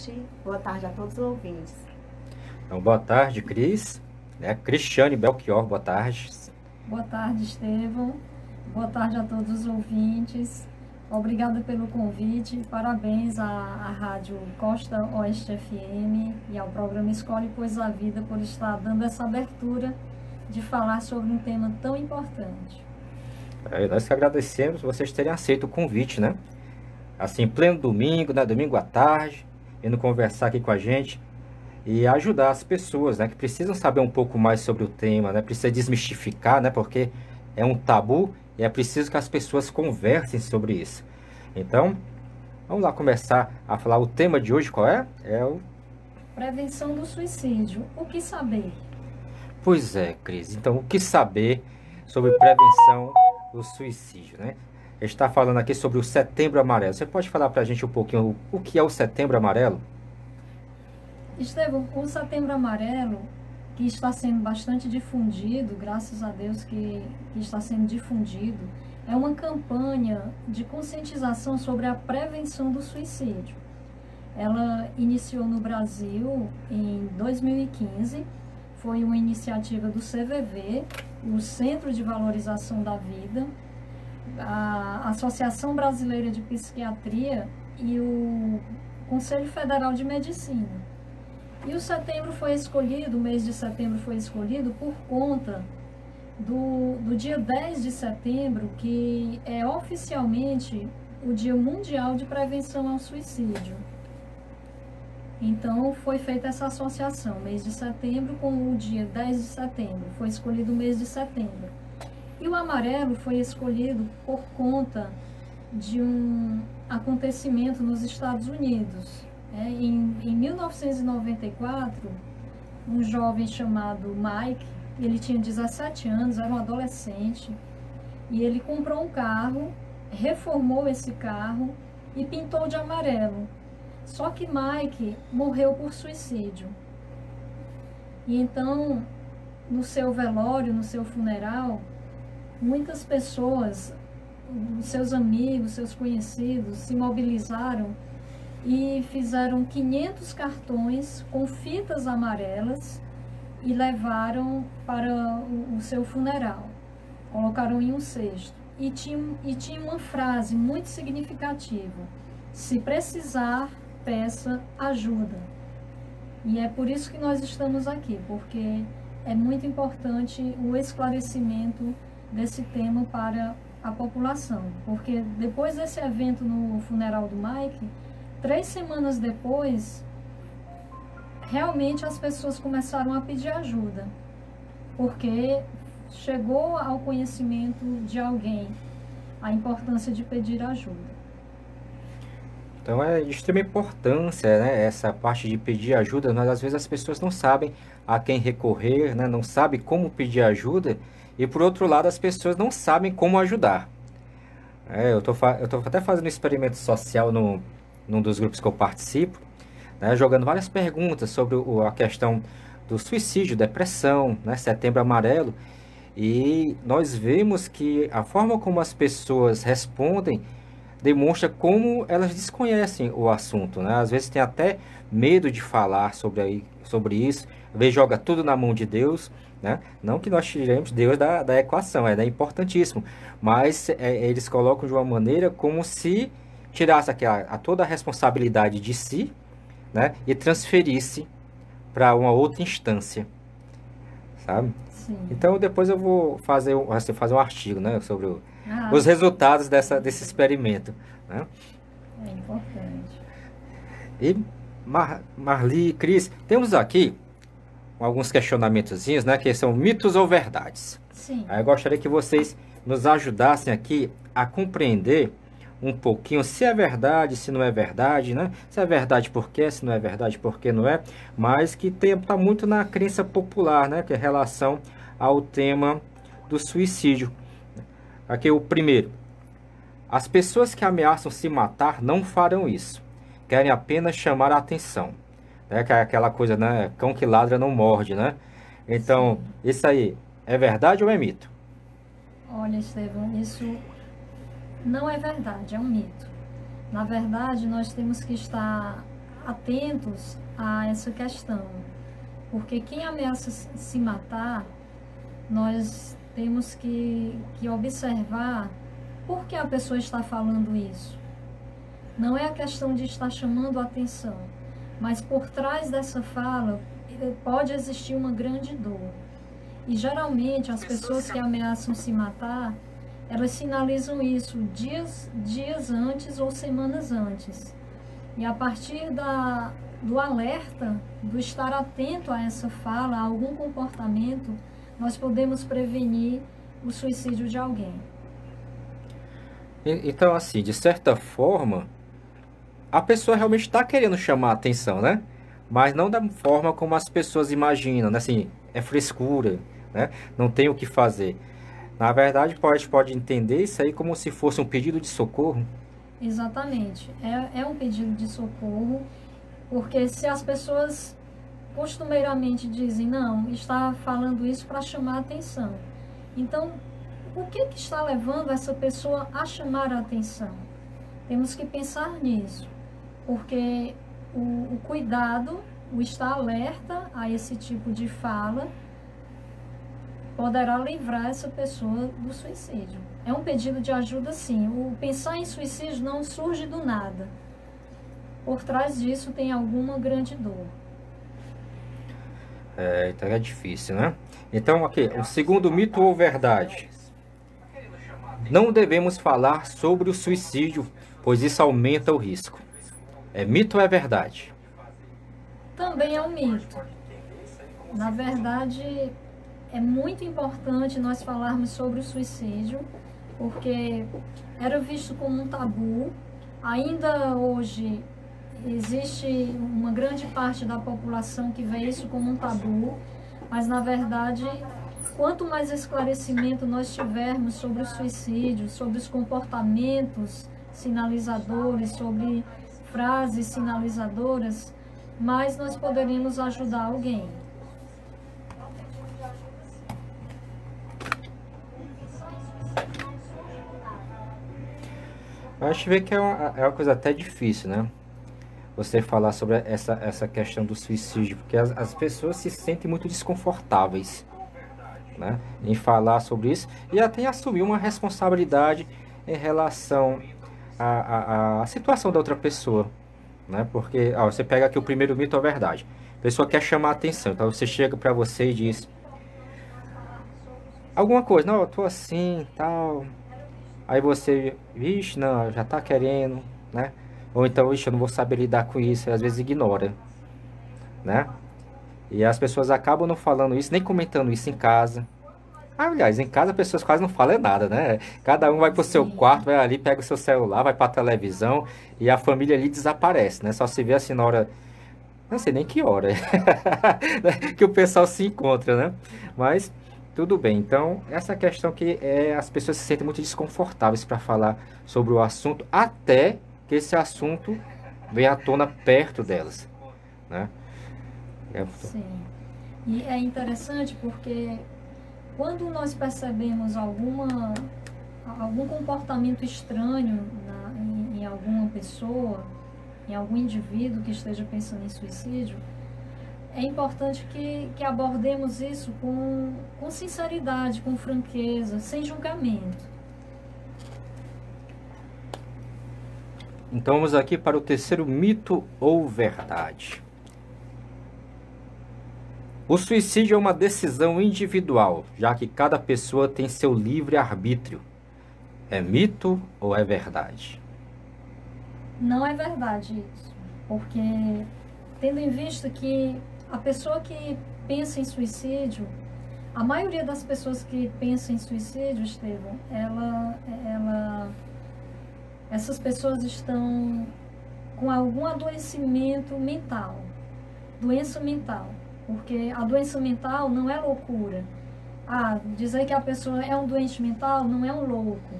convite. Boa tarde a todos os ouvintes. Então, boa tarde, Cris. Cristiane Belchior, boa tarde. Boa tarde, Estevão. Boa tarde a todos os ouvintes. Obrigada pelo convite. Parabéns à Rádio Costa Oeste FM e ao programa Escola e Pois a Vida por estar dando essa abertura de falar sobre um tema tão importante. Nós que agradecemos vocês terem aceito o convite, né? Assim, pleno domingo, né? Domingo à tarde, indo conversar aqui com a gente e ajudar as pessoas, né? Que precisam saber um pouco mais sobre o tema, né? Precisa desmistificar, né? Porque é um tabu e é preciso que as pessoas conversem sobre isso. Então, vamos lá começar a falar. O tema de hoje qual é? Prevenção do suicídio. O que saber? Pois é, Cris. Então, o que saber sobre prevenção do suicídio, né? A gente está falando aqui sobre o Setembro Amarelo. Você pode falar para a gente um pouquinho o que é o Setembro Amarelo? Estevão, o Setembro Amarelo, que está sendo bastante difundido, graças a Deus que está sendo difundido, é uma campanha de conscientização sobre a prevenção do suicídio. Ela iniciou no Brasil em 2015, foi uma iniciativa do CVV, o Centro de Valorização da Vida, a Associação Brasileira de Psiquiatria e o Conselho Federal de Medicina. E o setembro foi escolhido, o mês de setembro foi escolhido por conta do dia 10 de setembro, que é oficialmente o Dia Mundial de Prevenção ao Suicídio. Então, foi feita essa associação, mês de setembro com o dia 10 de setembro. Foi escolhido o mês de setembro. E o amarelo foi escolhido por conta de um acontecimento nos Estados Unidos. Em 1994, um jovem chamado Mike, ele tinha 17 anos, era um adolescente, e ele comprou um carro, reformou esse carro e pintou de amarelo. Só que Mike morreu por suicídio. E então, no seu velório, no seu funeral, muitas pessoas, seus amigos, seus conhecidos, se mobilizaram e fizeram 500 cartões com fitas amarelas e levaram para o seu funeral. Colocaram em um cesto. E tinha uma frase muito significativa: se precisar, peça ajuda. E é por isso que nós estamos aqui, porque é muito importante o esclarecimento desse tema para a população. Porque depois desse evento no funeral do Mike, 3 semanas depois, realmente as pessoas começaram a pedir ajuda, porque chegou ao conhecimento de alguém a importância de pedir ajuda. Então é de extrema importância, né? Essa parte de pedir ajuda. Mas às vezes as pessoas não sabem a quem recorrer, né? Não sabem como pedir ajuda. E por outro lado, as pessoas não sabem como ajudar. Eu tô até fazendo um experimento social num dos grupos que eu participo, né? Jogando várias perguntas sobre a questão do suicídio, depressão, né? Setembro Amarelo. E nós vemos que a forma como as pessoas respondem demonstra como elas desconhecem o assunto, né? Às vezes tem até medo de falar sobre isso, às vezes joga tudo na mão de Deus, né? Não que nós tiremos Deus da equação, é importantíssimo, mas eles colocam de uma maneira como se tirasse toda a responsabilidade de si, né? E transferisse para uma outra instância, sabe? Sim. Então depois eu vou fazer um artigo, né, sobre os resultados desse experimento, né? É importante. E Marli e Cris, temos aqui alguns questionamentozinhos, né, que são mitos ou verdades. Sim. Aí eu gostaria que vocês nos ajudassem aqui a compreender um pouquinho se é verdade, se não é verdade, né? Se é verdade por quê, se não é verdade por que não é, mas que está muito na crença popular, né, que é em relação ao tema do suicídio. Aqui o primeiro: as pessoas que ameaçam se matar não farão isso, querem apenas chamar a atenção, né? Que é aquela coisa, né? Cão que ladra não morde, né? Então, sim, isso aí é verdade ou é mito? Olha, Estevão, isso não é verdade, é um mito. Na verdade, nós temos que estar atentos a essa questão, porque quem ameaça se matar, nós temos que observar por que a pessoa está falando isso. Não é a questão de estar chamando a atenção, mas por trás dessa fala pode existir uma grande dor. E geralmente as pessoas que ameaçam se matar, elas sinalizam isso dias antes ou semanas antes. E a partir do alerta, do estar atento a essa fala, a algum comportamento, nós podemos prevenir o suicídio de alguém. Então, assim, de certa forma, a pessoa realmente está querendo chamar a atenção, né? Mas não da forma como as pessoas imaginam, né? Assim, é frescura, né? Não tem o que fazer. Na verdade, pode entender isso aí como se fosse um pedido de socorro. Exatamente. É um pedido de socorro, porque se as pessoas costumeiramente dizem, não, está falando isso para chamar a atenção. Então, o que está levando essa pessoa a chamar a atenção? Temos que pensar nisso, porque o cuidado, o estar alerta a esse tipo de fala, poderá livrar essa pessoa do suicídio. É um pedido de ajuda, sim. O pensar em suicídio não surge do nada. Por trás disso tem alguma grande dor. Então é difícil, né? Então, aqui, o segundo mito ou verdade. Não devemos falar sobre o suicídio, pois isso aumenta o risco. É mito ou é verdade? Também é um mito. Na verdade, é muito importante nós falarmos sobre o suicídio, porque era visto como um tabu. Ainda hoje existe uma grande parte da população que vê isso como um tabu, mas na verdade, quanto mais esclarecimento nós tivermos sobre o suicídio, sobre os comportamentos sinalizadores, sobre frases sinalizadoras, mais nós poderemos ajudar alguém. A gente vê que é uma coisa até difícil, né? Você falar sobre essa questão do suicídio, porque as pessoas se sentem muito desconfortáveis, né, em falar sobre isso e até assumir uma responsabilidade em relação à situação da outra pessoa, né? Porque você pega aqui o primeiro mito ou verdade. A pessoa quer chamar a atenção, então você chega para você e diz alguma coisa, não, eu tô assim, tal. Aí você, vixe, não, já tá querendo, né? Ou então, vixe, eu não vou saber lidar com isso, e às vezes ignora, né? E as pessoas acabam não falando isso, nem comentando isso em casa. Aliás, em casa as pessoas quase não falam nada, né? Cada um vai pro seu quarto, vai ali, pega o seu celular, vai pra televisão e a família ali desaparece, né? Só se vê assim na hora, não sei nem que hora que o pessoal se encontra, né? Mas tudo bem. Então, essa questão que as pessoas se sentem muito desconfortáveis para falar sobre o assunto, até que esse assunto venha à tona perto delas, né? Sim. E é interessante porque quando nós percebemos algum comportamento estranho em alguma pessoa, em algum indivíduo que esteja pensando em suicídio, é importante que abordemos isso com sinceridade, com franqueza, sem julgamento. Então vamos aqui para o terceiro mito ou verdade. O suicídio é uma decisão individual, já que cada pessoa tem seu livre arbítrio. É mito ou é verdade? Não é verdade isso, porque tendo em vista que a pessoa que pensa em suicídio, a maioria das pessoas que pensam em suicídio, Estevão, essas pessoas estão com algum adoecimento mental, doença mental, porque a doença mental não é loucura. Dizer que a pessoa é um doente mental não é um louco,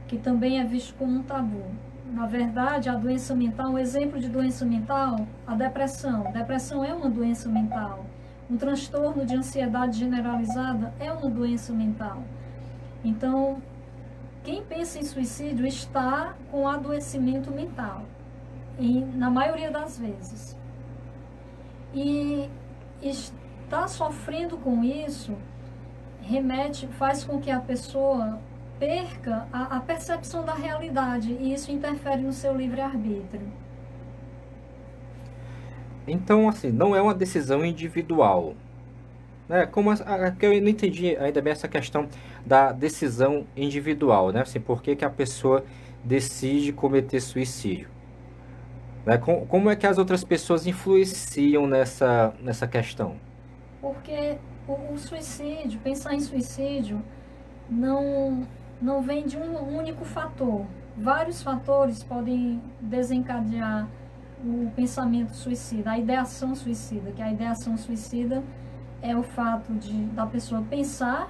que também é visto como um tabu. Na verdade, a doença mental, um exemplo de doença mental, a depressão. Depressão é uma doença mental. Um transtorno de ansiedade generalizada é uma doença mental. Então, quem pensa em suicídio está com adoecimento mental. na maioria das vezes. E estar sofrendo com isso faz com que a pessoa perca a percepção da realidade, e isso interfere no seu livre-arbítrio. Então, assim, não é uma decisão individual, né? Que eu não entendi ainda bem essa questão da decisão individual, né? Assim, por que que a pessoa decide cometer suicídio, né? Como é que as outras pessoas influenciam nessa questão? Porque o suicídio, pensar em suicídio, não vem de um único fator. Vários fatores podem desencadear o pensamento suicida, a ideação suicida, que a ideação suicida é o fato da pessoa pensar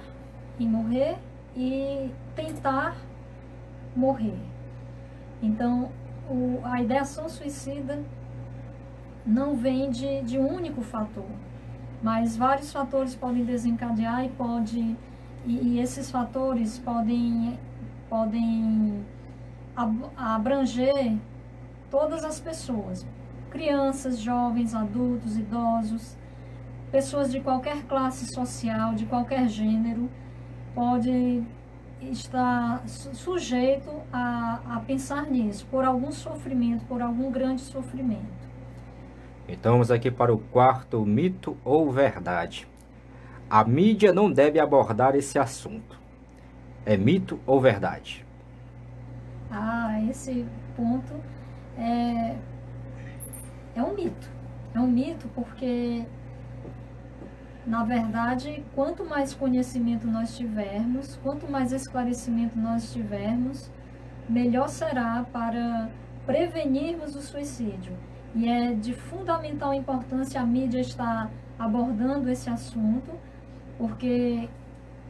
em morrer e tentar morrer. Então, a ideação suicida não vem de um único fator, mas vários fatores podem desencadear e esses fatores podem abranger todas as pessoas, crianças, jovens, adultos, idosos, pessoas de qualquer classe social, de qualquer gênero, pode estar sujeito a pensar nisso, por algum sofrimento, por algum grande sofrimento. Então vamos aqui para o quarto mito ou verdade. A mídia não deve abordar esse assunto. É mito ou verdade? Esse ponto é um mito. É um mito porque, na verdade, quanto mais conhecimento nós tivermos, quanto mais esclarecimento nós tivermos, melhor será para prevenirmos o suicídio. E é de fundamental importância a mídia estar abordando esse assunto, porque,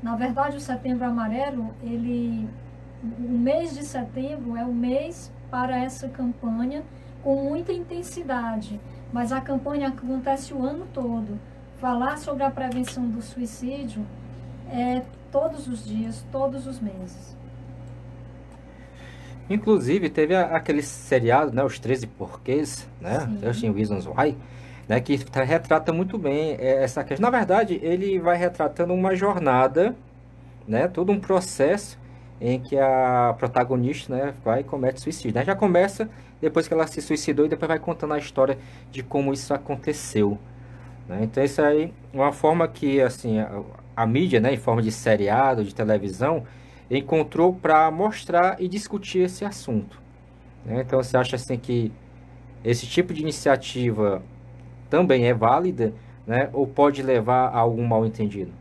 na verdade, o Setembro Amarelo, o mês de setembro é o mês para essa campanha com muita intensidade, mas a campanha acontece o ano todo. Falar sobre a prevenção do suicídio é todos os dias, todos os meses. Inclusive, teve aquele seriado, né, Os 13 Porquês, né, 13 Reasons Why, né, que retrata muito bem essa questão. Na verdade, ele vai retratando uma jornada, né, todo um processo em que a protagonista, né, vai e comete suicídio, né? Já começa depois que ela se suicidou e depois vai contando a história de como isso aconteceu, né? Então isso aí é uma forma que, assim, a mídia, né, em forma de seriado, de televisão, encontrou para mostrar e discutir esse assunto, né? Então você acha assim que esse tipo de iniciativa também é válida, né, ou pode levar a algum mal-entendido?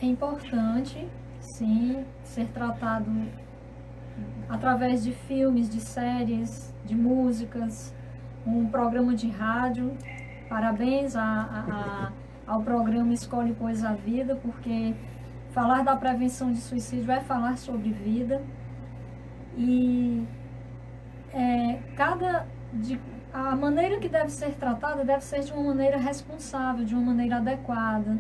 É importante, sim, ser tratado através de filmes, de séries, de músicas, um programa de rádio. Parabéns ao programa Escolhe Pois a Vida, porque falar da prevenção de suicídio é falar sobre vida. E a maneira que deve ser tratada deve ser de uma maneira responsável, de uma maneira adequada,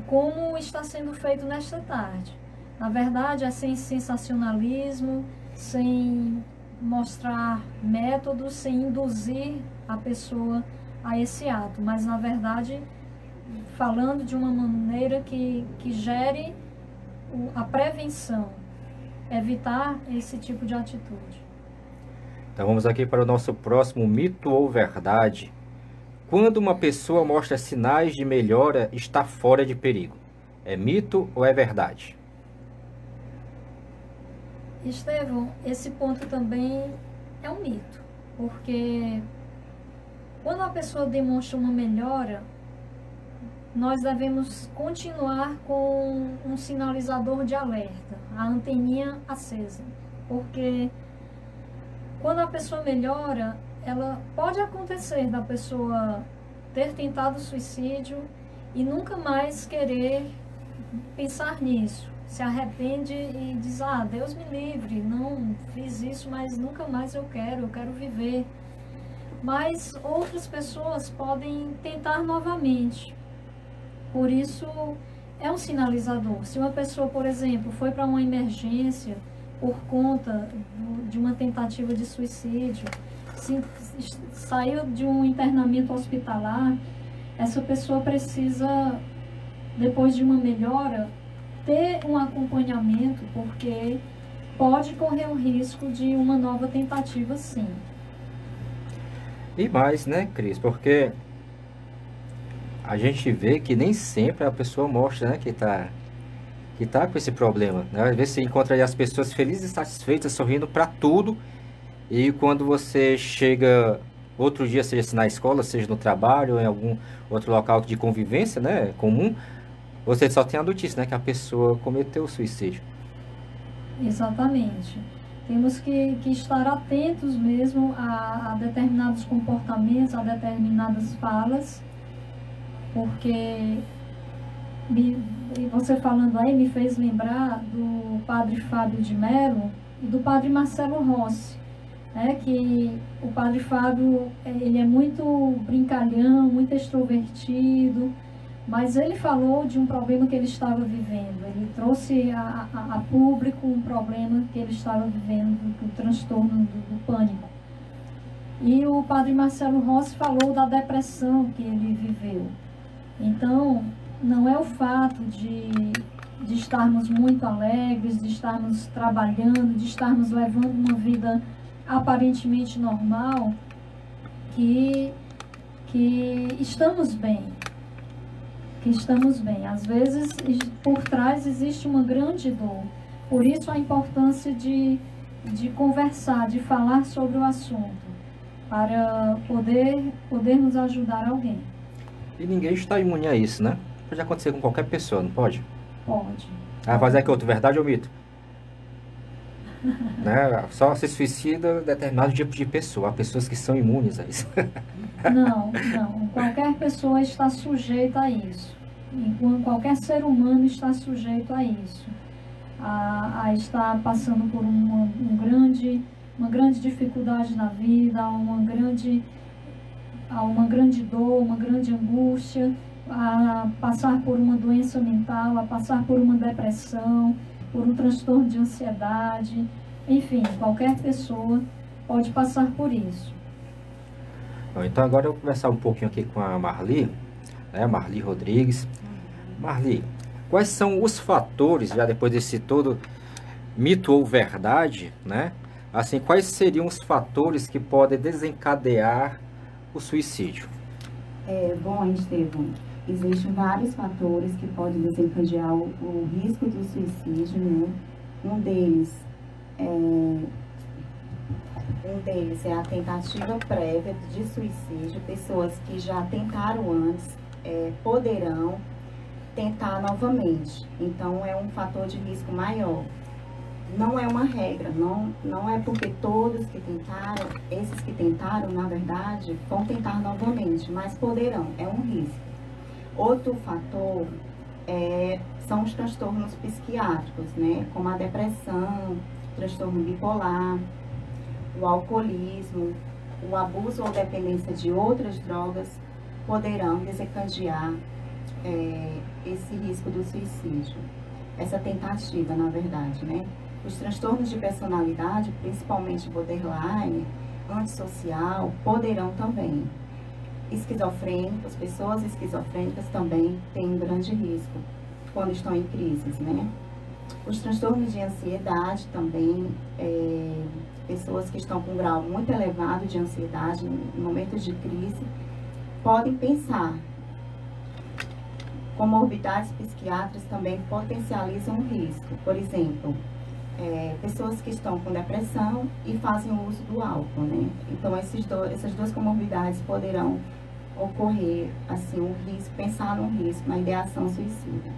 como está sendo feito nesta tarde. Na verdade, é sem sensacionalismo, sem mostrar métodos, sem induzir a pessoa a esse ato, mas, na verdade, falando de uma maneira que gere a prevenção, evitar esse tipo de atitude. Então vamos aqui para o nosso próximo mito ou verdade. Quando uma pessoa mostra sinais de melhora, está fora de perigo. É mito ou é verdade? Estevão, esse ponto também é um mito, porque quando a pessoa demonstra uma melhora, nós devemos continuar com um sinalizador de alerta, a anteninha acesa, porque quando a pessoa melhora, ela pode acontecer da pessoa ter tentado suicídio e nunca mais querer pensar nisso. Se arrepende e diz, Deus me livre, não fiz isso, mas nunca mais eu quero viver. Mas outras pessoas podem tentar novamente. Por isso, é um sinalizador. Se uma pessoa, por exemplo, foi para uma emergência por conta de uma tentativa de suicídio, saiu de um internamento hospitalar, essa pessoa precisa, depois de uma melhora, ter um acompanhamento, porque pode correr o risco de uma nova tentativa, sim. E mais, né, Cris? Porque a gente vê que nem sempre a pessoa mostra, né, que tá com esse problema, né? Às vezes você encontra aí as pessoas felizes e satisfeitas, sorrindo para tudo, e quando você chega outro dia, seja na escola, seja no trabalho, ou em algum outro local de convivência, né, comum, você só tem a notícia, né, que a pessoa cometeu suicídio. Exatamente. Temos que estar atentos mesmo a determinados comportamentos, a determinadas falas, porque e você falando aí me fez lembrar do padre Fábio de Mello e do padre Marcelo Rossi, né? Que o padre Fábio, ele é muito brincalhão, muito extrovertido, mas ele falou de um problema que ele estava vivendo. Ele trouxe a público um problema que ele estava vivendo, o transtorno do pânico. E o padre Marcelo Rossi falou da depressão que ele viveu. Então, não é o fato de estarmos muito alegres, de estarmos trabalhando, de estarmos levando uma vida aparentemente normal, que estamos bem. Que estamos bem. Às vezes, por trás existe uma grande dor. Por isso a importância de conversar, de falar sobre o assunto, para poder nos ajudar alguém. E ninguém está imune a isso, né? Pode acontecer com qualquer pessoa, não pode? Pode. Ah, mas é que outro, verdade ou mito? Né? Só se suicida determinado tipo de pessoa. Há pessoas que são imunes a isso. Não. Qualquer pessoa está sujeita a isso. Qualquer ser humano está sujeito a isso. A estar passando por uma grande dificuldade na vida, a uma grande dor, uma grande angústia, a passar por uma doença mental, a passar por uma depressão, por um transtorno de ansiedade. Enfim, qualquer pessoa pode passar por isso. Então agora eu vou conversar um pouquinho aqui com a Marli, né? Marli Rodrigues. Marli, quais são os fatores, já depois desse todo mito ou verdade, né? Assim, quais seriam os fatores que podem desencadear o suicídio? Bom, Estevão, existem vários fatores que podem desencadear o risco do suicídio, né? Um deles é a tentativa prévia de suicídio. Pessoas que já tentaram antes poderão tentar novamente. Então, é um fator de risco maior. Não é uma regra, não é porque todos que tentaram, esses que tentaram, na verdade, vão tentar novamente, mas poderão, é um risco. Outro fator são os transtornos psiquiátricos, né? Como a depressão, transtorno bipolar, o alcoolismo, o abuso ou dependência de outras drogas poderão desencadear esse risco do suicídio, essa tentativa, na verdade, né? Os transtornos de personalidade, principalmente borderline, antissocial, poderão também. Esquizofrênicos, pessoas esquizofrênicas também têm um grande risco quando estão em crises, né? Os transtornos de ansiedade também, pessoas que estão com um grau muito elevado de ansiedade em momentos de crise, podem pensar. Comorbidades psiquiátricas também potencializam o risco. Por exemplo, pessoas que estão com depressão e fazem o uso do álcool, né? Então, essas duas comorbidades poderão ocorrer, assim, um risco, pensar num risco, na ideação suicida.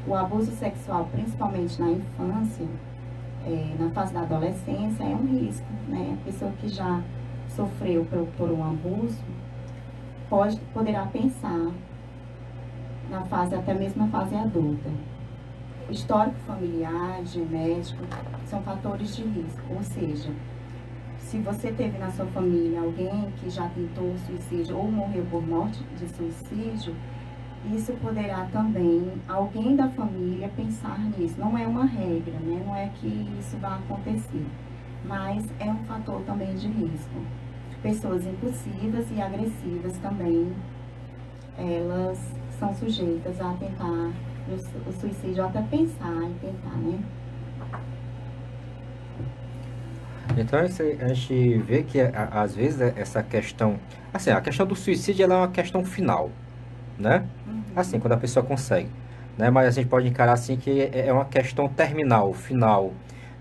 O abuso sexual, principalmente na infância, na fase da adolescência, é um risco, né? A pessoa que já sofreu por um abuso poderá pensar até mesmo na fase adulta. O histórico familiar, genético, são fatores de risco. Ou seja, se você teve na sua família alguém que já tentou suicídio ou morreu por morte de suicídio, isso poderá também alguém da família pensar nisso. Não é uma regra, né? Não é que isso vai acontecer, mas é um fator também de risco. Pessoas impulsivas e agressivas também, elas são sujeitas a tentar o suicídio, até pensar em tentar, né? Então a gente vê que às vezes essa questão, assim, a questão do suicídio ela é uma questão final, né? Assim, quando a pessoa consegue, né? Mas a gente pode encarar assim que é uma questão terminal, final,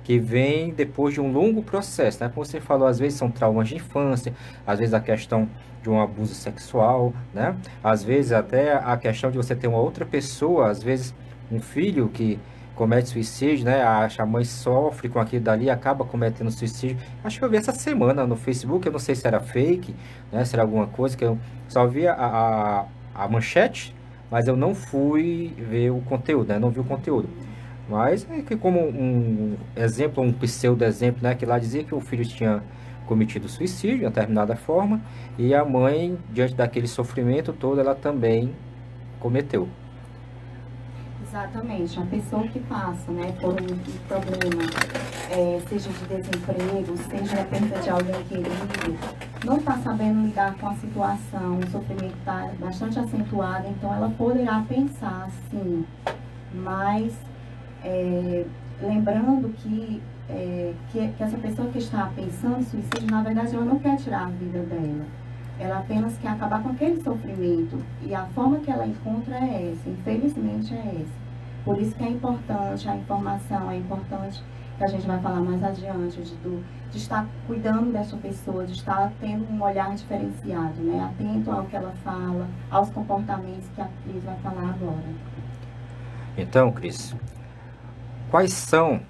que vem depois de um longo processo, né? Como você falou, às vezes são traumas de infância, às vezes a questão de um abuso sexual, né? Às vezes até a questão de você ter uma outra pessoa, às vezes um filho que comete suicídio, né? A mãe sofre com aquilo dali e acaba cometendo suicídio. Acho que eu vi essa semana no Facebook, eu não sei se era fake, né? Se era alguma coisa, que eu só vi a manchete, mas eu não fui ver o conteúdo, né? Não vi o conteúdo. Mas é que como um exemplo, um pseudo-exemplo, né? Que lá dizia que o filho tinha cometido suicídio de uma determinada forma e a mãe, diante daquele sofrimento todo, ela também cometeu. Exatamente, a pessoa que passa, né, por um problema, seja de desemprego, seja a perda de alguém querido, não está sabendo lidar com a situação, o sofrimento está bastante acentuado, então ela poderá pensar sim, mas lembrando que essa pessoa que está pensando em suicídio, na verdade, ela não quer tirar a vida dela. Ela apenas quer acabar com aquele sofrimento. E a forma que ela encontra é essa. Infelizmente é essa. Por isso que é importante a informação, é importante que a gente vai falar mais adiante, de estar cuidando dessa pessoa, de estar tendo um olhar diferenciado, né? Atento ao que ela fala, aos comportamentos que a Cris vai falar agora. Então, Cris, quais são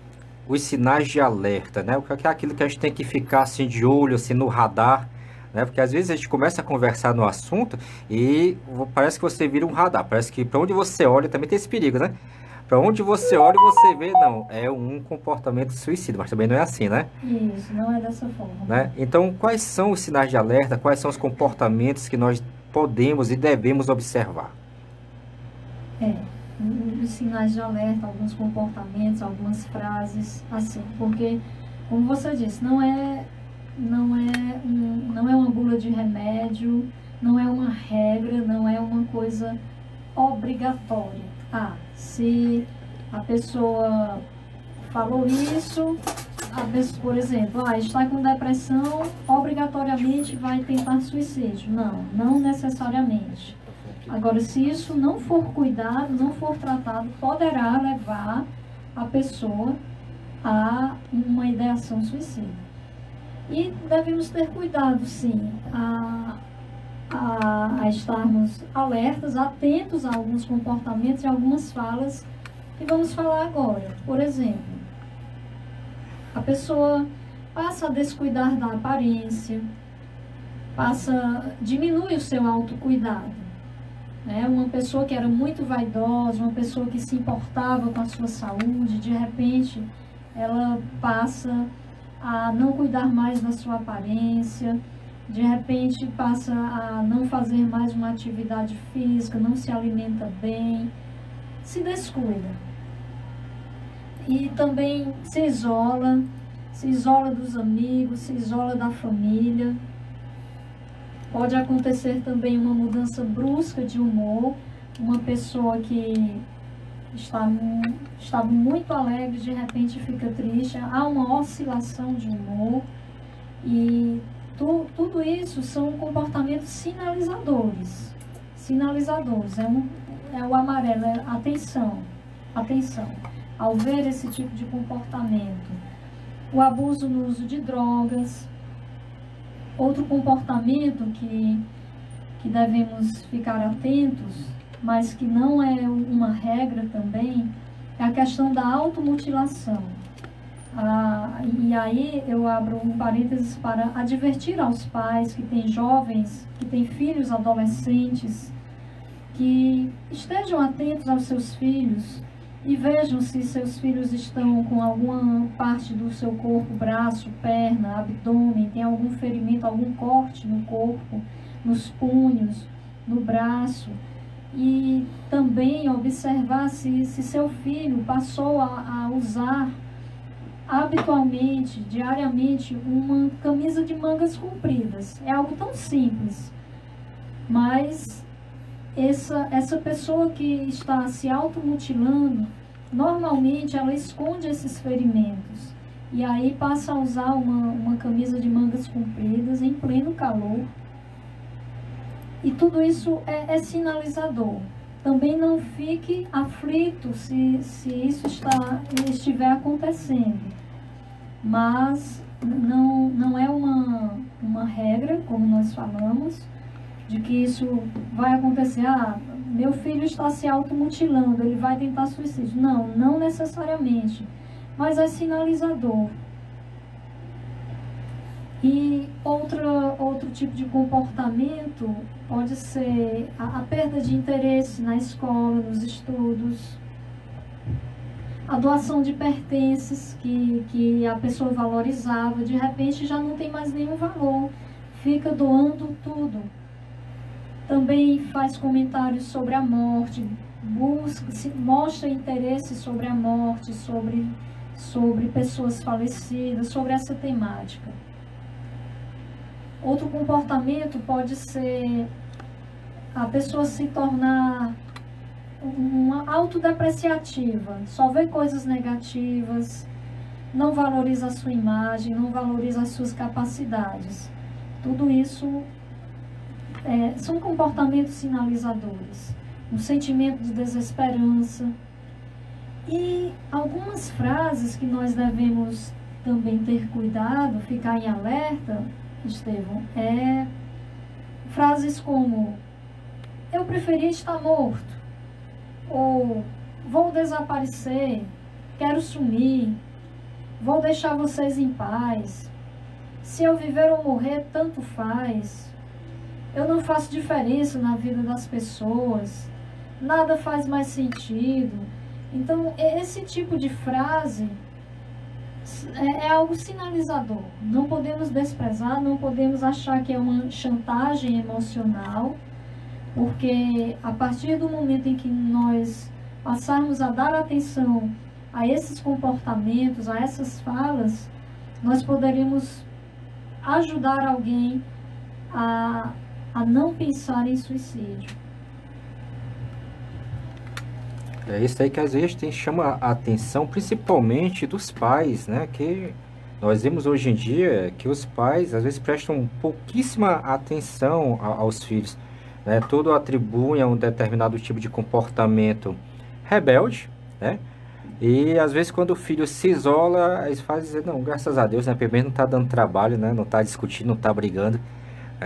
os sinais de alerta, né? O que é aquilo que a gente tem que ficar assim de olho, assim no radar, né? Porque às vezes a gente começa a conversar no assunto e parece que você vira um radar, parece que para onde você olha também tem esse perigo, né? Para onde você olha você vê, não, é um comportamento suicida, mas também não é assim, né? Isso, não é dessa forma. Né? Então, quais são os sinais de alerta, quais são os comportamentos que nós podemos e devemos observar? Os sinais de alerta, alguns comportamentos, algumas frases, assim, porque, como você disse, não é uma bula de remédio, não é uma regra, não é uma coisa obrigatória. Se a pessoa falou isso, por exemplo, está com depressão, obrigatoriamente vai tentar suicídio. Não necessariamente. Agora, se isso não for cuidado, não for tratado, poderá levar a pessoa a uma ideação suicida. E devemos ter cuidado, sim, a estarmos alertas, atentos a alguns comportamentos e algumas falas que vamos falar agora. Por exemplo, a pessoa passa a descuidar da aparência, diminui o seu autocuidado. Uma pessoa que era muito vaidosa, uma pessoa que se importava com a sua saúde, de repente ela passa a não cuidar mais da sua aparência, de repente passa a não fazer mais uma atividade física, não se alimenta bem, se descuida. E também se isola dos amigos, se isola da família. Pode acontecer também uma mudança brusca de humor, uma pessoa que estava muito alegre, de repente fica triste, há uma oscilação de humor, e tudo isso são comportamentos sinalizadores. É o amarelo, é atenção, ao ver esse tipo de comportamento. O abuso no uso de drogas. Outro comportamento que devemos ficar atentos, mas que não é uma regra também, é a questão da automutilação. E aí eu abro um parênteses para advertir aos pais que têm jovens, que têm filhos adolescentes, que estejam atentos aos seus filhos e vejam se seus filhos estão com alguma parte do seu corpo, braço, perna, abdômen, tem algum ferimento, algum corte no corpo, nos punhos, no braço. e também observar se seu filho passou a usar habitualmente, diariamente, uma camisa de mangas compridas. É algo tão simples, mas essa pessoa que está se automutilando, normalmente ela esconde esses ferimentos e aí passa a usar uma camisa de mangas compridas em pleno calor. E tudo isso é sinalizador. Também não fique aflito se isso estiver acontecendo. Mas não é uma regra, como nós falamos, de que isso vai acontecer. Ah, meu filho está se automutilando, ele vai tentar suicídio. Não necessariamente. Mas é sinalizador. E outro tipo de comportamento pode ser a perda de interesse na escola, nos estudos, a doação de pertences que a pessoa valorizava, de repente já não tem mais nenhum valor, fica doando tudo. Também faz comentários sobre a morte, mostra interesse sobre a morte, sobre pessoas falecidas, sobre essa temática. Outro comportamento pode ser a pessoa se tornar uma autodepreciativa, só vê coisas negativas, não valoriza a sua imagem, não valoriza as suas capacidades. Tudo isso são comportamentos sinalizadores, um sentimento de desesperança. E algumas frases que nós devemos também ter cuidado, ficar em alerta, Estevão, frases como: eu preferia estar morto, ou vou desaparecer, quero sumir, vou deixar vocês em paz, se eu viver ou morrer, tanto faz, eu não faço diferença na vida das pessoas, nada faz mais sentido. Então, esse tipo de frase é algo sinalizador. Não podemos desprezar, não podemos achar que é uma chantagem emocional, porque a partir do momento em que nós passarmos a dar atenção a esses comportamentos, a essas falas, nós poderíamos ajudar alguém a não pensar em suicídio. É isso aí que às vezes chama a atenção, principalmente dos pais, né? Que nós vemos hoje em dia que os pais às vezes prestam pouquíssima atenção aos filhos, né? Tudo atribuem a um determinado tipo de comportamento rebelde, né? E às vezes quando o filho se isola, eles fazem, não, graças a Deus, né? Pelo menos não está dando trabalho, né? Não está discutindo, não está brigando.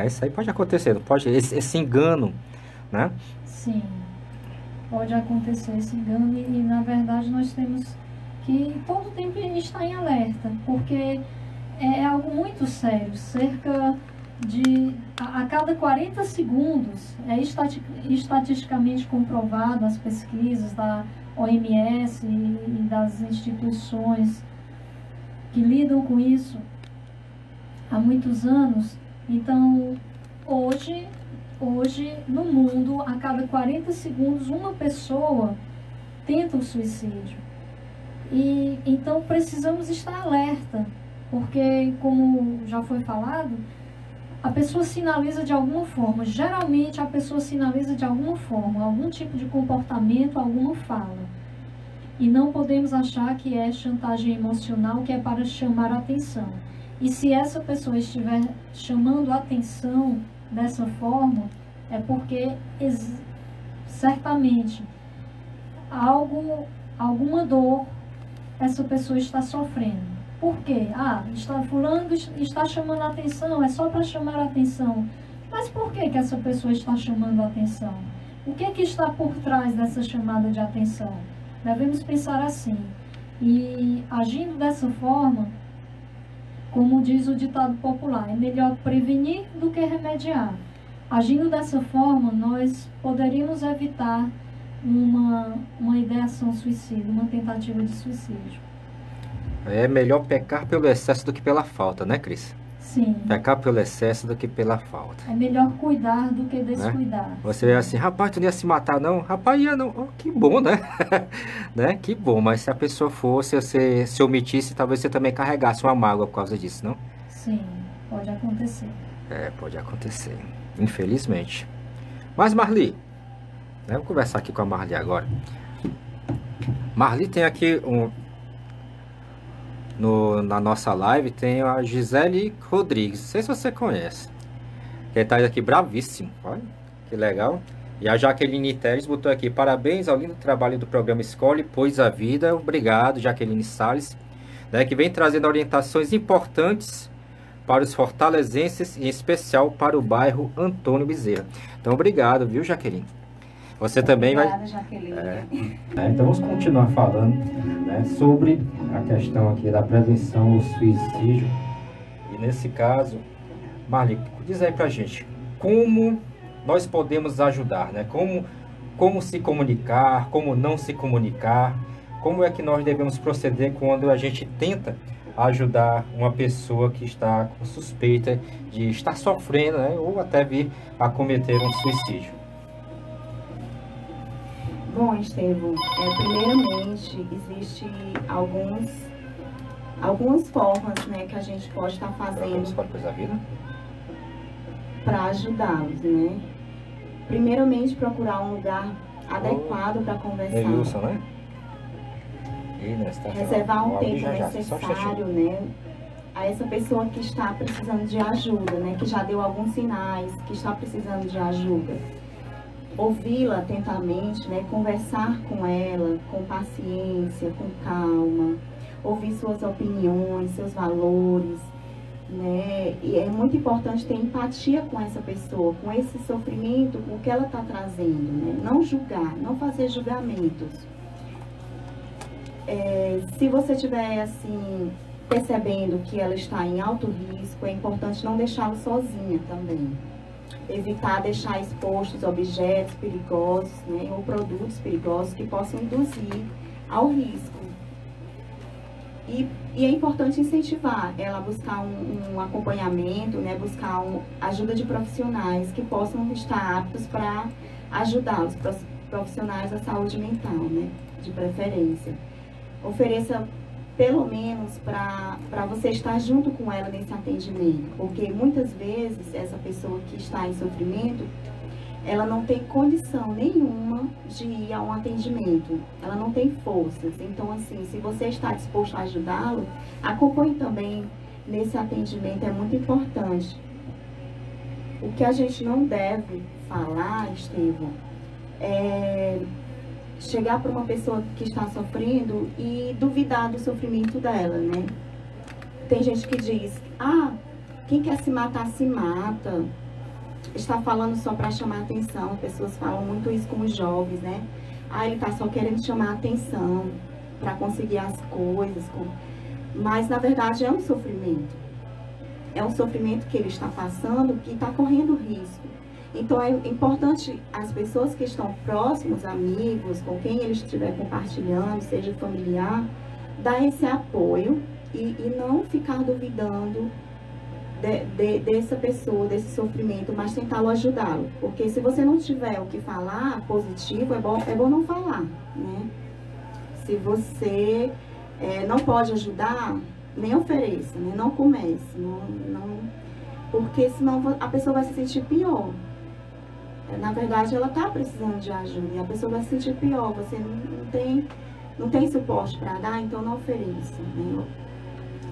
Isso aí pode acontecer, não pode, esse engano, né? Sim. Pode acontecer esse engano e na verdade nós temos que todo tempo estar em alerta, porque é algo muito sério. Cerca de a cada 40 segundos é estatisticamente comprovado, as pesquisas da OMS e das instituições que lidam com isso há muitos anos. Então, hoje no mundo, a cada 40 segundos, uma pessoa tenta o suicídio. E então precisamos estar alerta, porque, como já foi falado, a pessoa sinaliza de alguma forma. Geralmente a pessoa sinaliza de alguma forma, algum tipo de comportamento, alguma fala. E não podemos achar que é chantagem emocional, que é para chamar a atenção. E se essa pessoa estiver chamando a atenção dessa forma, é porque certamente alguma dor essa pessoa está sofrendo. Por quê? Fulano está chamando a atenção, é só para chamar a atenção. Mas por que essa pessoa está chamando a atenção? O que está por trás dessa chamada de atenção? Devemos pensar assim. E agindo dessa forma, como diz o ditado popular, é melhor prevenir do que remediar. Agindo dessa forma, nós poderíamos evitar uma ideação suicida, uma tentativa de suicídio. É melhor pecar pelo excesso do que pela falta, né, Cris? Sim. Pecar pelo excesso do que pela falta. É melhor cuidar do que descuidar. Você vê assim, rapaz, tu não ia se matar não? Rapaz, ia não. Oh, que bom, né? Né? Que bom, mas se a pessoa fosse, você se omitisse, talvez você também carregasse uma mágoa por causa disso, não? Sim, pode acontecer. É, pode acontecer, infelizmente. Mas Marli, né, vou conversar aqui com a Marli agora. Marli tem aqui na nossa live, tem a Gisele Rodrigues, não sei se você conhece. Ele tá aqui bravíssimo, olha, que legal. E a Jaqueline Teres botou aqui, parabéns ao lindo trabalho do programa Escolhe, Pois a Vida. Obrigado, Jaqueline Salles, né, que vem trazendo orientações importantes para os fortalezenses, em especial para o bairro Antônio Bezerra. Então, obrigado, viu, Jaqueline? Você também Obrigada, Jaqueline. Então, vamos continuar falando, né, sobre a questão aqui da prevenção ao suicídio. E nesse caso, Marli, diz aí pra gente, como nós podemos ajudar, né? Como se comunicar, como não se comunicar, como é que nós devemos proceder quando a gente tenta ajudar uma pessoa que está com suspeita de estar sofrendo, né, ou até vir a cometer um suicídio. Bom, Estevão, primeiramente, existe algumas formas, né, que a gente pode estar fazendo para ajudá-los, né? Primeiramente, procurar um lugar adequado para conversar. Wilson, né? Reservar um tempo necessário, né, a essa pessoa que está precisando de ajuda, né, que já deu alguns sinais, que está precisando de ajuda. Ouvi-la atentamente, né, conversar com ela com paciência, com calma, ouvir suas opiniões, seus valores, né, e é muito importante ter empatia com essa pessoa, com esse sofrimento, com o que ela está trazendo, né, não julgar, não fazer julgamentos. Se você estiver assim, percebendo que ela está em alto risco, é importante não deixá-la sozinha também. Evitar deixar expostos objetos perigosos, né, ou produtos perigosos que possam induzir ao risco. E é importante incentivar ela a buscar um acompanhamento, né, buscar ajuda de profissionais que possam estar aptos para ajudá-los, profissionais da saúde mental, né, de preferência. Ofereça pelo menos para você estar junto com ela nesse atendimento, porque muitas vezes essa pessoa que está em sofrimento, ela não tem condição nenhuma de ir a um atendimento, ela não tem forças. Então, assim, se você está disposto a ajudá-lo, acompanhe também nesse atendimento, é muito importante. O que a gente não deve falar, Estevão, é chegar para uma pessoa que está sofrendo e duvidar do sofrimento dela, né? Tem gente que diz, quem quer se matar, se mata. Está falando só para chamar atenção. Pessoas falam muito isso com os jovens, né? Ele está só querendo chamar atenção para conseguir as coisas. Mas, na verdade, é um sofrimento. É um sofrimento que ele está passando, que está correndo risco. Então, é importante as pessoas que estão próximos, amigos, com quem ele estiver compartilhando, seja familiar, dar esse apoio e não ficar duvidando dessa pessoa, desse sofrimento, mas tentá-lo ajudá-lo. Porque se você não tiver o que falar positivo, é bom não falar, né? Se você não pode ajudar, nem ofereça, né? Não comece, porque senão a pessoa vai se sentir pior. Na verdade, ela está precisando de ajuda e a pessoa vai se sentir pior. Você não tem suporte para dar, então não ofereça, né?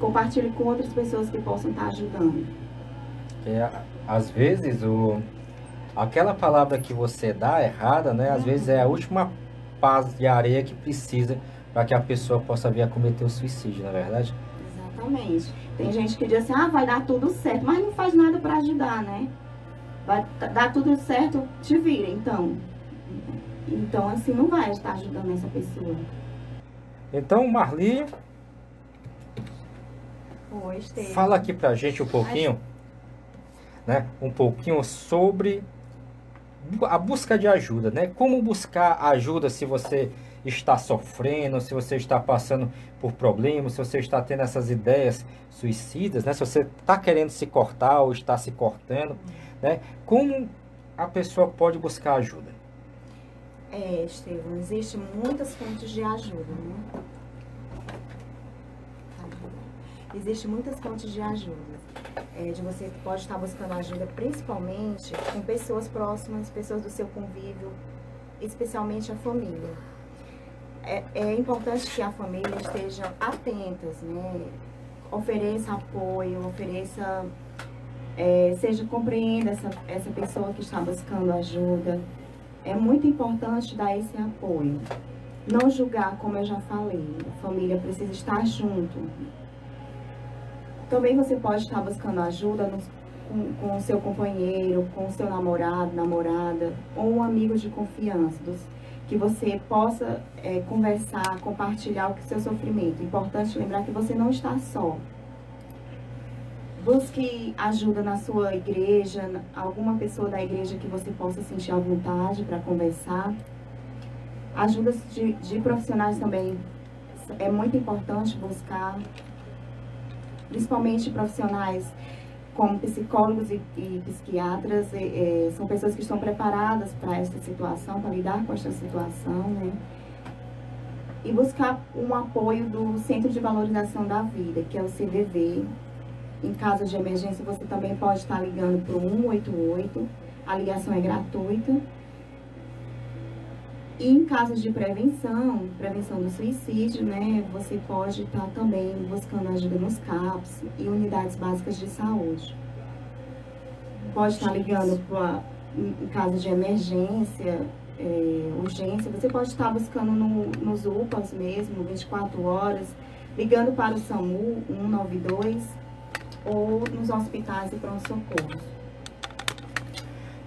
Compartilhe com outras pessoas que possam estar ajudando. Às vezes, aquela palavra que você dá errada, né? Às vezes é a última pá de areia que precisa para que a pessoa possa vir a cometer o suicídio, não é verdade? Exatamente. Tem gente que diz assim, vai dar tudo certo, mas não faz nada para ajudar, né? Vai dar tudo certo, te vira, então. Então, assim, não vai estar ajudando essa pessoa. Então, Marli, fala aqui pra gente um pouquinho, né? Um pouquinho sobre a busca de ajuda, né? Como buscar ajuda se você está sofrendo, se você está passando por problemas, se você está tendo essas ideias suicidas, né? Se você está querendo se cortar ou está se cortando, né? Como a pessoa pode buscar ajuda? Estevão, existem muitas fontes de ajuda, né? Existem muitas fontes de ajuda. De você pode estar buscando ajuda principalmente com pessoas próximas, pessoas do seu convívio, especialmente a família. É importante que a família esteja atentas, né? Ofereça apoio, compreenda essa pessoa que está buscando ajuda. É muito importante dar esse apoio. Não julgar, como eu já falei, a família precisa estar junto. Também você pode estar buscando ajuda com o seu companheiro, com o seu namorado, namorada, ou um amigo de confiança, que você possa conversar, compartilhar o seu sofrimento. Importante lembrar que você não está só. Busque ajuda na sua igreja, alguma pessoa da igreja que você possa sentir à vontade para conversar. Ajuda de profissionais também é muito importante buscar, principalmente profissionais como psicólogos e psiquiatras, são pessoas que estão preparadas para essa situação, para lidar com essa situação, né? E buscar um apoio do Centro de Valorização da Vida, que é o CVV. Em caso de emergência, você também pode estar ligando para o 188, a ligação é gratuita. E em casos de prevenção do suicídio, né, você pode estar também buscando ajuda nos CAPs e unidades básicas de saúde. Pode estar ligando em caso de emergência, urgência, você pode estar buscando nos UPAs mesmo, 24 horas, ligando para o SAMU 192 ou nos hospitais e pronto-socorros.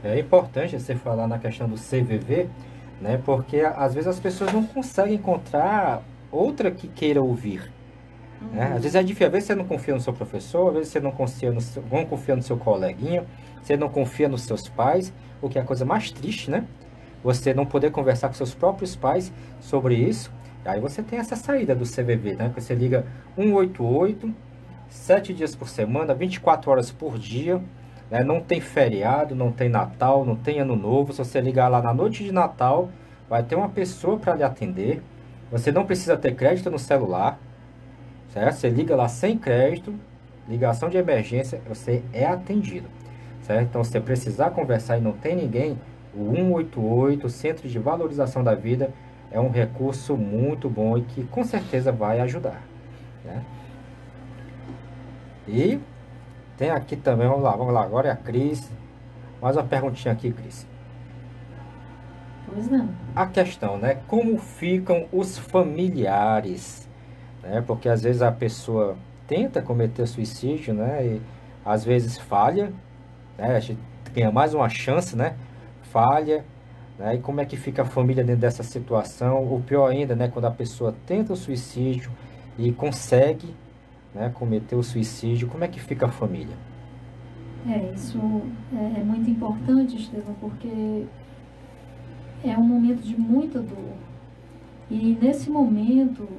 É importante você falar na questão do CVV, né? Porque às vezes as pessoas não conseguem encontrar outra que queira ouvir. Né? Às vezes é difícil, às vezes você não confia no seu professor, às vezes você não confia no seu coleguinha, você não confia nos seus pais, o que é a coisa mais triste, né? Você não poder conversar com seus próprios pais sobre isso. Aí você tem essa saída do CVV, né? Você liga 188, 7 dias por semana, 24 horas por dia. Né? Não tem feriado, não tem Natal, não tem Ano Novo. Se você ligar lá na noite de Natal, vai ter uma pessoa para lhe atender. Você não precisa ter crédito no celular, certo? Você liga lá sem crédito, ligação de emergência, você é atendido, certo? Então, se você precisar conversar e não tem ninguém, o 188, o Centro de Valorização da Vida, é um recurso muito bom e que com certeza vai ajudar, né? E tem aqui também, vamos lá, agora é a Cris. Mais uma perguntinha aqui, Cris. Pois não. A questão, né? Como ficam os familiares? Né? Porque às vezes a pessoa tenta cometer suicídio, né? E às vezes falha, né? A gente ganha mais uma chance, né? Falha, né? E como é que fica a família dentro dessa situação? Ou pior ainda, né? Quando a pessoa tenta o suicídio e consegue, né, cometer o suicídio, como é que fica a família? Isso é muito importante, Estevão, porque é um momento de muita dor. E nesse momento,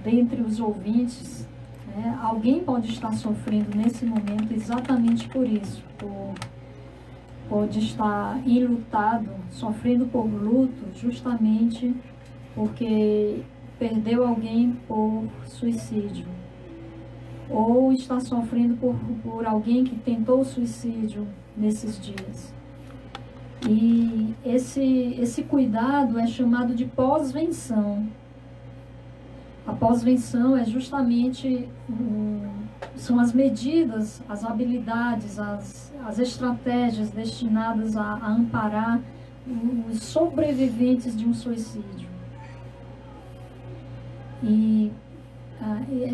dentre os ouvintes, né, alguém pode estar sofrendo nesse momento exatamente por isso, pode estar enlutado, sofrendo por luto, justamente porque perdeu alguém por suicídio, ou está sofrendo por alguém que tentou suicídio nesses dias. E esse cuidado é chamado de pós-venção. A pós-venção é justamente, são as medidas, as habilidades, as estratégias destinadas a amparar os sobreviventes de um suicídio. E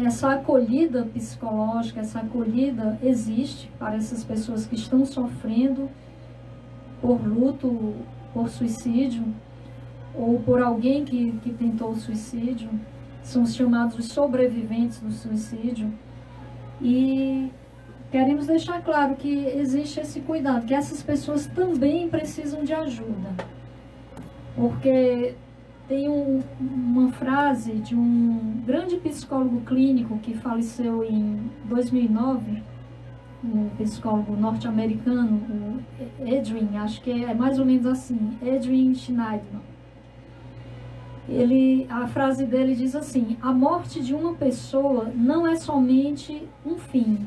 essa acolhida psicológica, essa acolhida existe para essas pessoas que estão sofrendo por luto, por suicídio, ou por alguém que tentou suicídio. São chamados de sobreviventes do suicídio. E queremos deixar claro que existe esse cuidado, que essas pessoas também precisam de ajuda. porque tem uma frase de um grande psicólogo clínico que faleceu em 2009, um psicólogo norte-americano, o Edwin, acho que é mais ou menos assim, Edwin Schneiderman. A frase dele diz assim: a morte de uma pessoa não é somente um fim,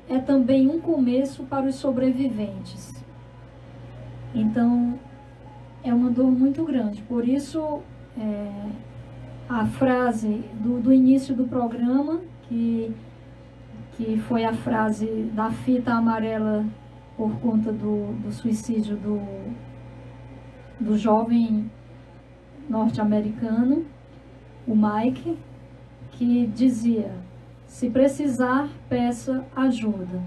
é também um começo para os sobreviventes. Então, é uma dor muito grande. Por isso, a frase do início do programa, que foi a frase da fita amarela por conta do suicídio do jovem norte-americano, o Mike, que dizia: se precisar, peça ajuda.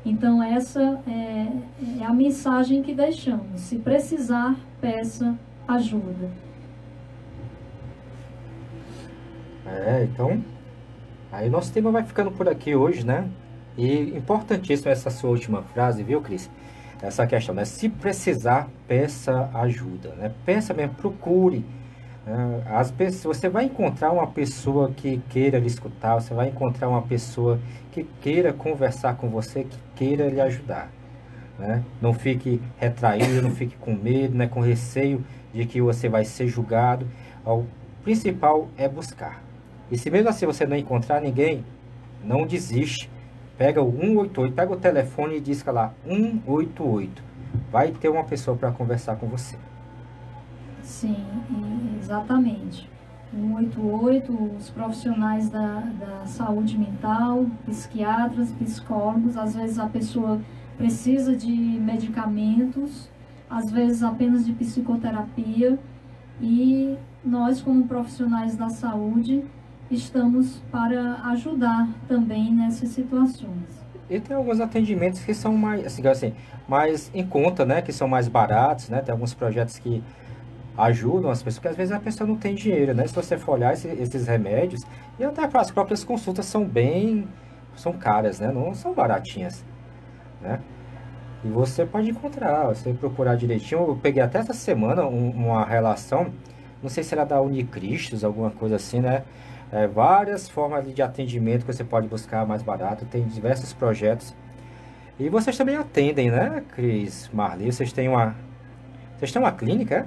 Então essa é a mensagem que deixamos: se precisar, peça ajuda. Então, aí nosso tema vai ficando por aqui hoje, né? E importantíssima essa sua última frase, viu, Cris? Essa questão, né? Se precisar, peça ajuda, né? Peça mesmo, procure. Às vezes você vai encontrar uma pessoa que queira lhe escutar, você vai encontrar uma pessoa que queira conversar com você, que queira lhe ajudar, né? Não fique retraído, não fique com medo, né? Com receio de que você vai ser julgado. O principal é buscar. E se mesmo assim você não encontrar ninguém, não desiste. Pega o 188, pega o telefone e disca lá 188. Vai ter uma pessoa para conversar com você. Sim, exatamente. 188, os profissionais da saúde mental, psiquiatras, psicólogos. Às vezes a pessoa precisa de medicamentos, às vezes apenas de psicoterapia. E nós, como profissionais da saúde, estamos para ajudar também nessas situações. E tem alguns atendimentos que são mais em conta, né? Que são mais baratos, né? Tem alguns projetos que ajudam as pessoas, porque às vezes a pessoa não tem dinheiro, né? Se você for olhar esses remédios, e até as próprias consultas são caras, né? Não são baratinhas, né? E você pode encontrar, você procurar direitinho. Eu peguei até essa semana uma relação, não sei se era da Unicristos, alguma coisa assim, né? Várias formas de atendimento que você pode buscar mais barato, tem diversos projetos. E vocês também atendem, né, Cris, Marli? Vocês têm uma clínica, é?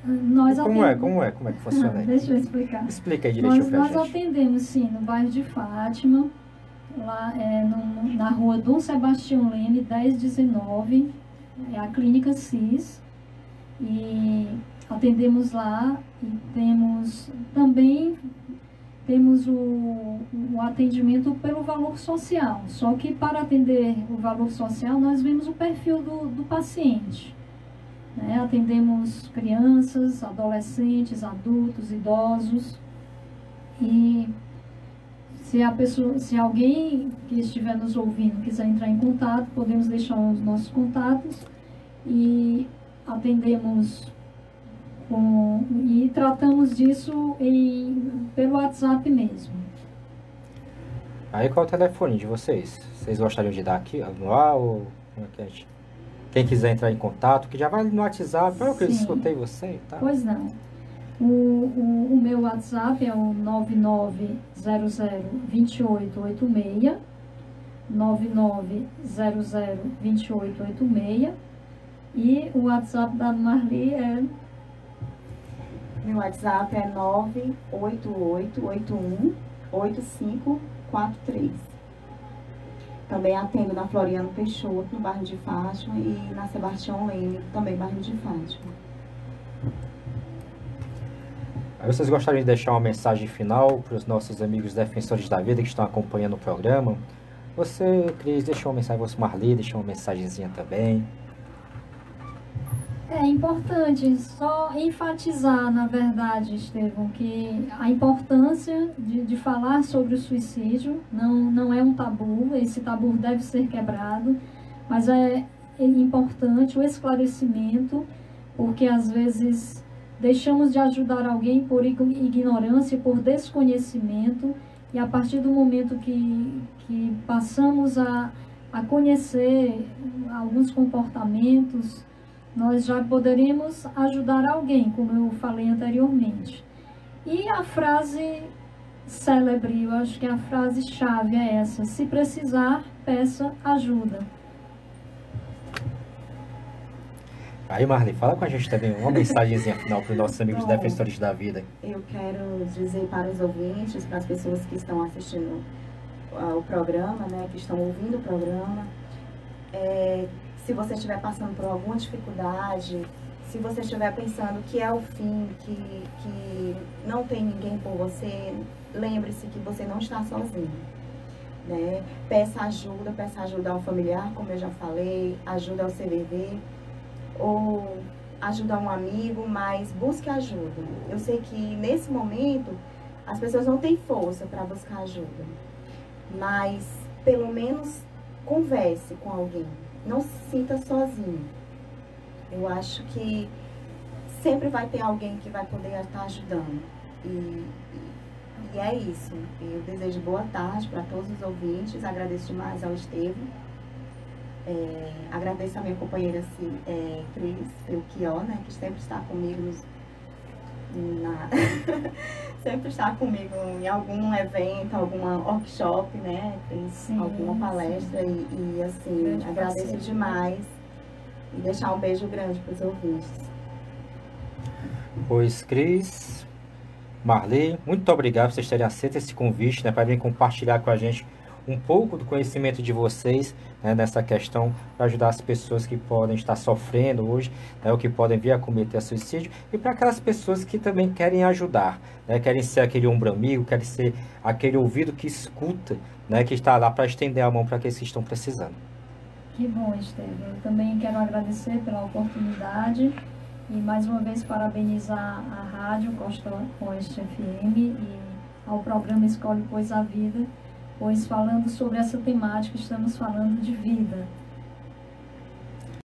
Nós Como é que funciona aí? Deixa eu explicar. Explica aí direitinho pra gente. Nós atendemos, sim, no bairro de Fátima, lá na rua Dom Sebastião Leme, 1019, é a clínica CIS, e atendemos lá, e temos o atendimento pelo valor social, só que para atender o valor social nós vemos o perfil do paciente. Atendemos crianças, adolescentes, adultos, idosos. E se alguém que estiver nos ouvindo quiser entrar em contato, podemos deixar os nossos contatos e atendemos e tratamos disso pelo WhatsApp mesmo. Aí qual é o telefone de vocês? Vocês gostariam de dar aqui no ar ou como é que a gente... Quem quiser entrar em contato, que já vai no WhatsApp, eu que escutei você, tá? Pois não. O meu WhatsApp é o 99002886, 99002886, e o WhatsApp da Marli é... Meu WhatsApp é 988818543. Também atendo na Floriano Peixoto, no bairro de Fátima, e na Sebastião Leme, também bairro de Fátima. Aí vocês gostariam de deixar uma mensagem final para os nossos amigos defensores da vida que estão acompanhando o programa? Você, Cris, deixou uma mensagem, você, Marli, deixou uma mensagenzinha também. É importante só enfatizar, na verdade, Estevão, que a importância de falar sobre o suicídio não é um tabu, esse tabu deve ser quebrado, mas é importante o esclarecimento, porque às vezes deixamos de ajudar alguém por ignorância, por desconhecimento, e a partir do momento que passamos a conhecer alguns comportamentos nós já poderíamos ajudar alguém, como eu falei anteriormente. E a frase célebre, eu acho que a frase-chave é essa: se precisar, peça ajuda. Aí, Marli, fala com a gente também uma mensagenzinha final para os nossos amigos Bom, defensores da vida. Eu quero dizer para os ouvintes, para as pessoas que estão assistindo o programa, né, que estão ouvindo o programa, se você estiver passando por alguma dificuldade, se você estiver pensando que é o fim, que não tem ninguém por você, lembre-se que você não está sozinho, né? Peça ajuda ao familiar, como eu já falei, ajuda ao CVV, ou ajuda um amigo, mas busque ajuda. Eu sei que nesse momento as pessoas não têm força para buscar ajuda, mas pelo menos converse com alguém, não se sinta sozinho. Eu acho que sempre vai ter alguém que vai poder estar ajudando. E é isso. Eu desejo boa tarde para todos os ouvintes. Agradeço demais ao Estevam. Agradeço a minha companheira Cris Belchior, né, que sempre está comigo sempre está comigo em algum evento, alguma workshop, né, alguma palestra. E assim, agradeço demais. E deixar um beijo grande para os ouvintes. Pois, Cris, Marli, muito obrigado por vocês terem aceito esse convite, né, para vir compartilhar com a gente um pouco do conhecimento de vocês, né, nessa questão, para ajudar as pessoas que podem estar sofrendo hoje, né, ou que podem vir a cometer suicídio, e para aquelas pessoas que também querem ajudar, né, querem ser aquele ombro amigo, querem ser aquele ouvido que escuta, né, que está lá para estender a mão para aqueles que estão precisando. Que bom, Estevam. Eu também quero agradecer pela oportunidade e mais uma vez parabenizar a Rádio Costa Oeste FM e ao programa Escolhe Pois a Vida, pois falando sobre essa temática estamos falando de vida.